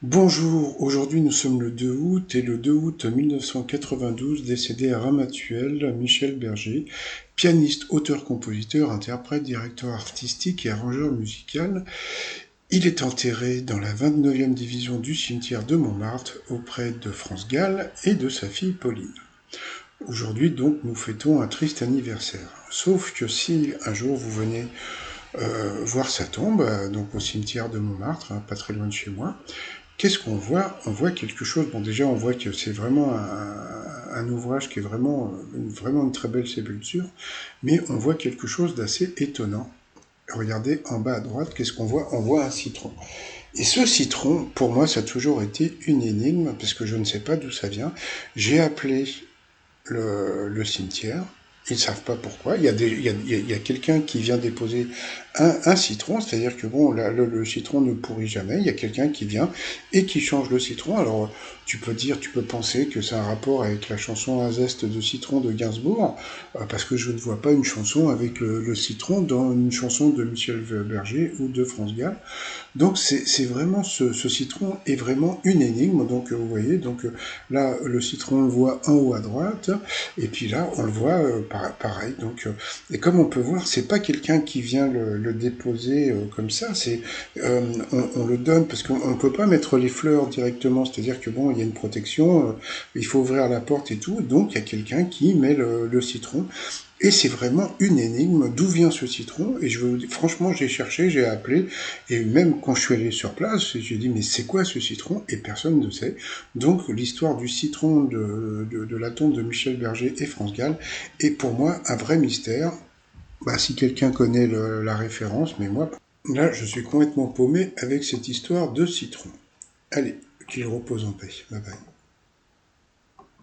Bonjour, aujourd'hui nous sommes le 2 août et le 2 août 1992 décédé à Ramatuelle Michel Berger, pianiste, auteur-compositeur, interprète, directeur artistique et arrangeur musical. Il est enterré dans la 29e division du cimetière de Montmartre auprès de France Gall et de sa fille Pauline. Aujourd'hui donc nous fêtons un triste anniversaire. Sauf que si un jour vous venez voir sa tombe, donc au cimetière de Montmartre, pas très loin de chez moi, qu'est-ce qu'on voit? On voit quelque chose. Bon, déjà, on voit que c'est vraiment un ouvrage qui est vraiment une très belle sépulture, mais on voit quelque chose d'assez étonnant. Regardez en bas à droite, qu'est-ce qu'on voit? On voit un citron. Et ce citron, pour moi, ça a toujours été une énigme, parce que je ne sais pas d'où ça vient. J'ai appelé le cimetière. Ils ne savent pas pourquoi. Il y a quelqu'un qui vient déposer un citron, c'est-à-dire que bon, le citron ne pourrit jamais. Il y a quelqu'un qui vient et qui change le citron. Alors, tu peux penser que c'est un rapport avec la chanson Un zeste de citron de Gainsbourg, parce que je ne vois pas une chanson avec le citron dans une chanson de Michel Berger ou de France Gall. Donc c'est vraiment ce citron est vraiment une énigme. Donc vous voyez, donc là le citron on le voit en haut à droite, et puis là on le voit pareil. Donc et comme on peut voir, c'est pas quelqu'un qui vient le déposer comme ça. On le donne parce qu'on peut pas mettre les fleurs directement. C'est-à-dire que bon, il y a une protection, il faut ouvrir la porte et tout. Donc il y a quelqu'un qui met le citron. Et c'est vraiment une énigme, d'où vient ce citron. Et franchement, j'ai cherché, j'ai appelé, et même quand je suis allé sur place, j'ai dit, mais c'est quoi ce citron? Et personne ne sait. Donc l'histoire du citron de la tombe de Michel Berger et France Gall est pour moi un vrai mystère. Bah, si quelqu'un connaît la référence, mais moi, là, je suis complètement paumé avec cette histoire de citron. Allez, qu'il repose en paix. Bye bye.